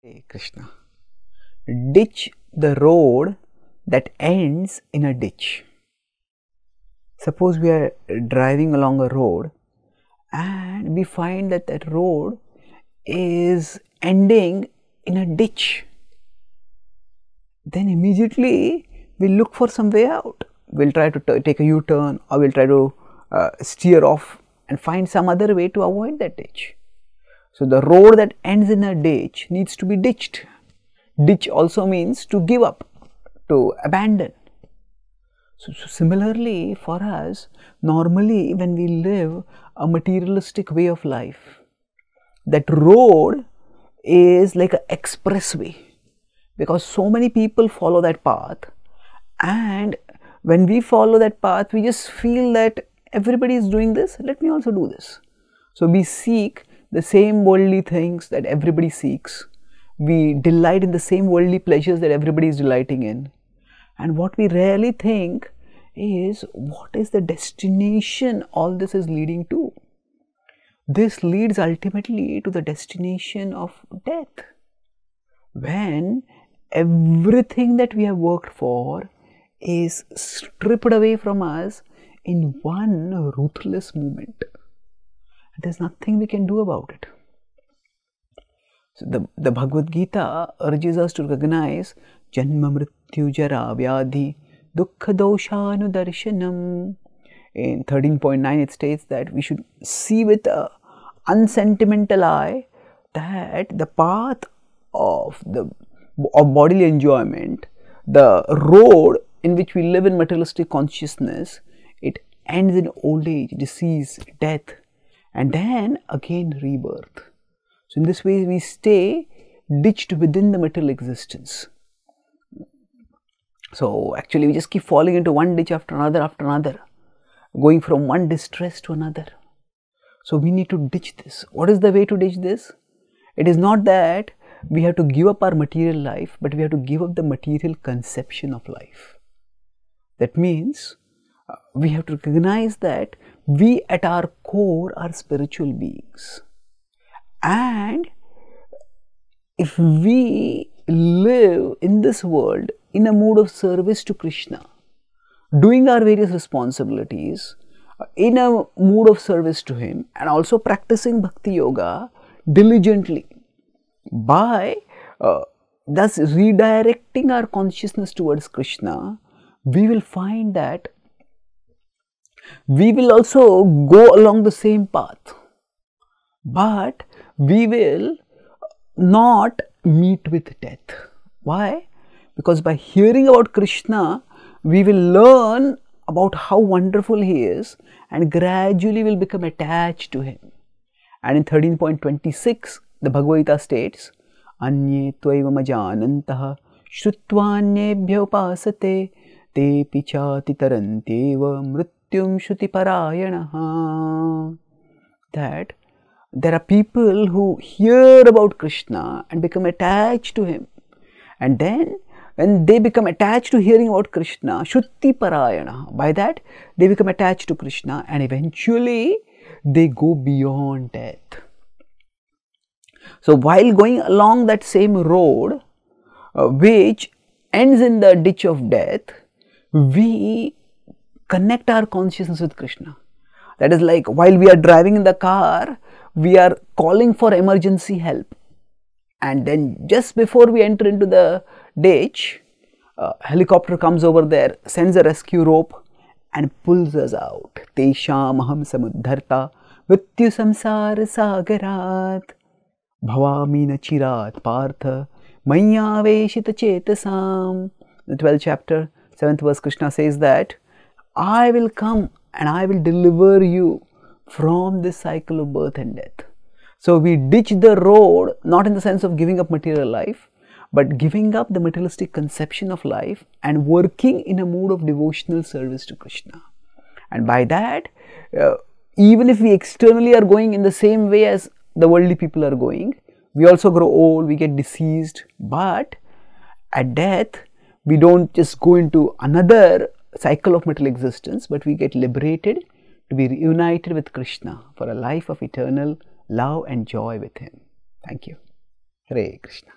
Hare Krishna. Ditch the road that ends in a ditch. Suppose we are driving along a road and we find that that road is ending in a ditch. Then immediately we'll look for some way out. We'll try to take a U-turn, or we'll try to steer off and find some other way to avoid that ditch. So the road that ends in a ditch needs to be ditched. Ditch also means to give up, to abandon. So similarly for us, normally when we live a materialistic way of life, that road is like an expressway, because so many people follow that path, and when we follow that path, we just feel that everybody is doing this, let me also do this. So we seek the same worldly things that everybody seeks. We delight in the same worldly pleasures that everybody is delighting in. And what we rarely think is, what is the destination all this is leading to? This leads ultimately to the destination of death, when everything that we have worked for is stripped away from us in one ruthless moment. There's nothing we can do about it. So the Bhagavad Gita urges us to recognize Janma Mrityu Jara Vyadhi Dukkha Doshanu Darshanam. In 13.9 it states that we should see with an unsentimental eye that the path of bodily enjoyment, the road in which we live in materialistic consciousness, it ends in old age, disease, death, and then again rebirth. So in this way we stay ditched within the material existence. So actually we just keep falling into one ditch after another, going from one distress to another. So we need to ditch this. What is the way to ditch this? It is not that we have to give up our material life, but we have to give up the material conception of life. That means we have to recognize that we at our core are spiritual beings. And if we live in this world in a mood of service to Krishna, doing our various responsibilities in a mood of service to Him, and also practicing Bhakti Yoga diligently, by thus redirecting our consciousness towards Krishna, we will find that we will also go along the same path, but we will not meet with death. Why? Because by hearing about Krishna, we will learn about how wonderful He is, and gradually will become attached to Him. And in 13.26, the Bhagavad Gita states, Anye tvaiva majanantaha shrutvanyebhyo upasate te pichati tarantyeva mrityum shruti parayanaha. That there are people who hear about Krishna and become attached to Him, and then when they become attached to hearing about Krishna, Shruti Parayana, by that they become attached to Krishna, and eventually they go beyond death. So while going along that same road, which ends in the ditch of death, we connect our consciousness with Krishna. That is like while we are driving in the car, we are calling for emergency help. And then just before we enter into the ditch, a helicopter comes over there, sends a rescue rope and pulls us out. Tesham aham samudharta mrityu samsara sagarat bhavami nachirat partha maya veshita chetasam. In the 12th chapter, 7th verse, Krishna says that I will come and I will deliver you from this cycle of birth and death. So we ditch the road, not in the sense of giving up material life, but giving up the materialistic conception of life and working in a mood of devotional service to Krishna. And by that, even if we externally are going in the same way as the worldly people are going, we also grow old, we get diseased, but at death, we don't just go into another cycle of material existence, but we get liberated to be reunited with Krishna for a life of eternal love and joy with Him. Thank you. Hare Krishna.